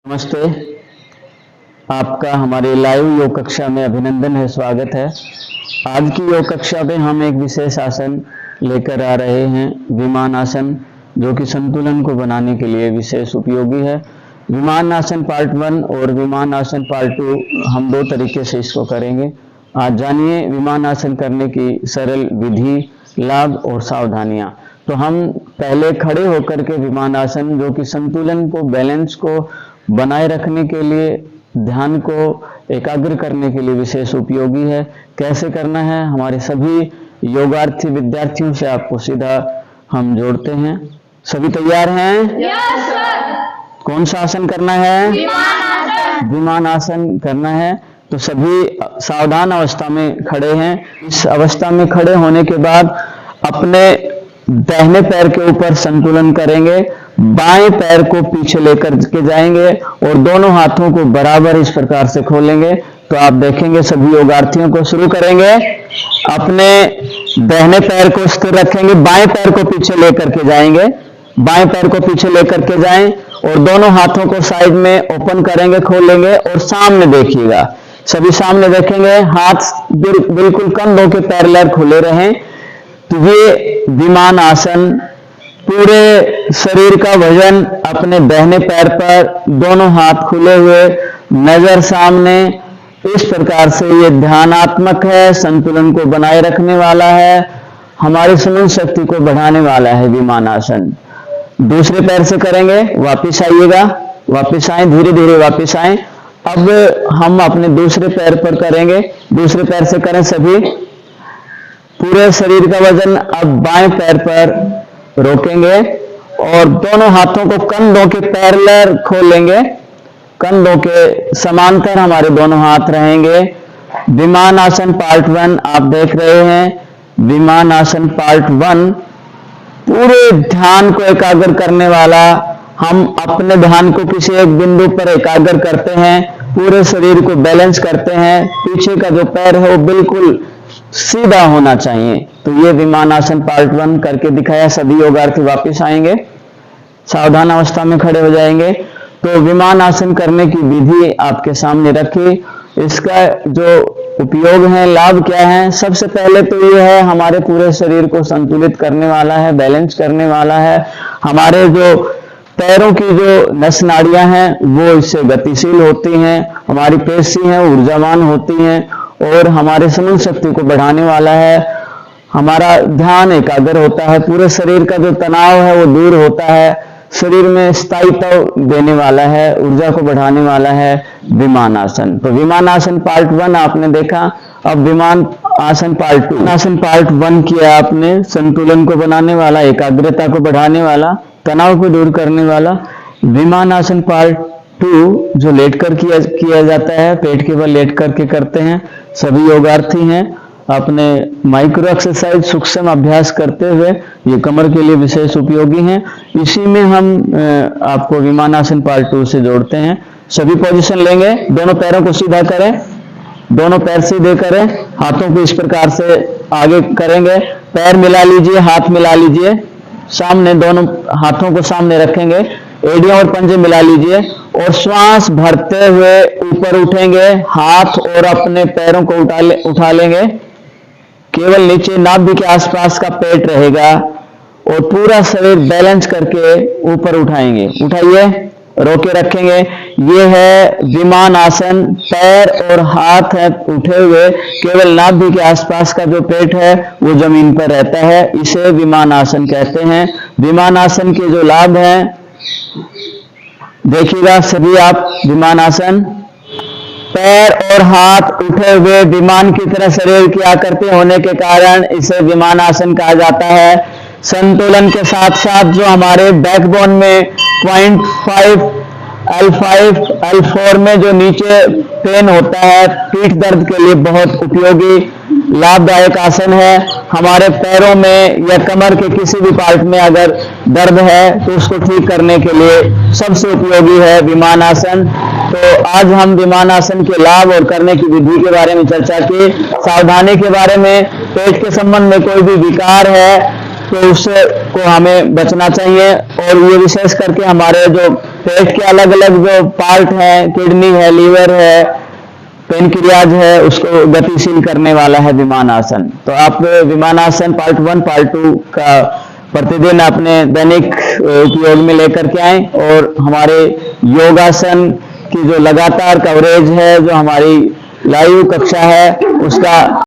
नमस्ते। आपका हमारे लाइव योग कक्षा में अभिनंदन है, स्वागत है। आज की योग कक्षा में हम एक विशेष आसन लेकर आ रहे हैं, विमान आसन, जो कि संतुलन को बनाने के लिए विशेष उपयोगी है। विमान आसन पार्ट 1 और विमान आसन पार्ट 2 हम दो तरीके से इसको करेंगे। आज जानिए विमान आसन करने की सरल विधि, लाभ और सावधानियां। तो हम पहले खड़े होकर के विमान आसन, जो कि संतुलन को, बैलेंस को बनाए रखने के लिए, ध्यान को एकाग्र करने के लिए विशेष उपयोगी है। कैसे करना है, हमारे सभी योगार्थी विद्यार्थियों से आपको सीधा हम जोड़ते हैं। सभी तैयार हैं? Yes sir. कौन सा आसन करना है? विमान आसन। विमान आसन करना है। तो सभी सावधान अवस्था में खड़े हैं। इस अवस्था में खड़े होने के बाद अपने दाहिने पैर के ऊपर संतुलन करेंगे, बाएं पैर को पीछे लेकर के जाएंगे और दोनों हाथों को बराबर इस प्रकार से खोलेंगे। तो आप देखेंगे सभी योगार्थियों को। शुरू करेंगे। अपने दाहिने पैर को स्थिर रखेंगे, बाएं पैर को पीछे लेकर के जाएंगे, बाएं पैर को पीछे लेकर के जाएं और दोनों हाथों को साइड में ओपन करेंगे, खोलेंगे और सामने देखिएगा। सभी सामने देखेंगे, हाथ बिल्कुल कंधों के पैरेलल खुले रहें। तो ये विमान आसन, पूरे शरीर का वजन अपने दाहिने पैर पर, दोनों हाथ खुले हुए, नजर सामने, इस प्रकार से ये ध्यानात्मक है, संतुलन को बनाए रखने वाला है, हमारी स्मरण शक्ति को बढ़ाने वाला है विमान आसन। दूसरे पैर से करेंगे। वापिस आइएगा, वापिस आए, धीरे धीरे वापिस आए। अब हम अपने दूसरे पैर पर करेंगे। दूसरे पैर से करें सभी। पूरे शरीर का वजन अब बाएं पैर पर रोकेंगे और दोनों हाथों को कंधों के पैरेलल खोलेंगे, कंधों के समांतर हमारे दोनों हाथ रहेंगे। विमान आसन पार्ट 1 आप देख रहे हैं। विमान आसन पार्ट 1 पूरे ध्यान को एकाग्र करने वाला। हम अपने ध्यान को किसी एक बिंदु पर एकाग्र करते हैं, पूरे शरीर को बैलेंस करते हैं। पीछे का जो पैर है वो बिल्कुल सीधा होना चाहिए। तो ये विमान आसन पार्ट 1 करके दिखाया। सभी योगार्थी वापस आएंगे, सावधान अवस्था में खड़े हो जाएंगे। तो विमान आसन करने की विधि आपके सामने रखी। इसका जो उपयोग है, लाभ क्या है? सबसे पहले तो ये है, हमारे पूरे शरीर को संतुलित करने वाला है, बैलेंस करने वाला है। हमारे जो पैरों की जो नस नाड़ियां हैं वो इससे गतिशील होती हैं, हमारी पेशी हैं ऊर्जावान होती हैं और हमारे स्मरण शक्ति को बढ़ाने वाला है। हमारा ध्यान एकाग्र होता है, पूरे शरीर का जो तनाव है वो दूर होता है, शरीर में स्थायित्व देने वाला है, ऊर्जा को बढ़ाने वाला है विमान आसन। तो विमान आसन पार्ट 1 आपने देखा। अब विमान आसन पार्ट 2। आसन पार्ट 1 किया आपने, संतुलन को बनाने वाला, एकाग्रता को बढ़ाने वाला, तनाव को दूर करने वाला। विमान आसन पार्ट 2 जो लेटकर किया जाता है, पेट के बल लेट करके करते हैं। सभी योगार्थी हैं अपने माइक्रो एक्सरसाइज सूक्ष्म अभ्यास करते हुए, ये कमर के लिए विशेष उपयोगी हैं। इसी में हम आपको विमान आसन पार्ट 2 से जोड़ते हैं। सभी पोजीशन लेंगे, दोनों पैरों को सीधा करें, दोनों पैर सीधे करें, हाथों को इस प्रकार से आगे करेंगे, पैर मिला लीजिए, हाथ मिला लीजिए, सामने दोनों हाथों को सामने रखेंगे, एड़ियां और पंजे मिला लीजिए और श्वास भरते हुए ऊपर उठेंगे। हाथ और अपने पैरों को उठा लेंगे, केवल नीचे नाभि के आसपास का पेट रहेगा और पूरा शरीर बैलेंस करके ऊपर उठाएंगे। उठाइए, रोके रखेंगे। ये है विमान आसन। पैर और हाथ है उठे हुए, केवल नाभि के आसपास का जो पेट है वो जमीन पर रहता है, इसे विमान आसन कहते हैं। विमान आसन के जो लाभ हैं देखिएगा सभी आप। विमान आसन, पैर और हाथ उठे हुए, विमान की तरह शरीर की आकृति होने के कारण इसे विमान आसन कहा जाता है। संतुलन के साथ साथ जो हमारे बैकबोन में 0.5 L5 L4 में जो नीचे पेन होता है, पीठ दर्द के लिए बहुत उपयोगी लाभदायक आसन है। हमारे पैरों में या कमर के किसी भी पार्ट में अगर दर्द है तो उसको ठीक करने के लिए सबसे उपयोगी है विमान आसन। तो आज हम विमान आसन के लाभ और करने की विधि के बारे में चर्चा की। सावधानी के बारे में, पेट के संबंध में कोई भी विकार है तो उससे को हमें बचना चाहिए। और ये विशेष करके हमारे जो पेट के अलग अलग जो पार्ट हैं, किडनी है, लीवर है, पेनक्रियाज है, उसको गतिशील करने वाला है विमानासन। तो आप विमानासन पार्ट 1 पार्ट 2 का प्रतिदिन अपने दैनिक उपयोग में लेकर के आएं, और हमारे योगासन की जो लगातार कवरेज है, जो हमारी लाइव कक्षा है, उसका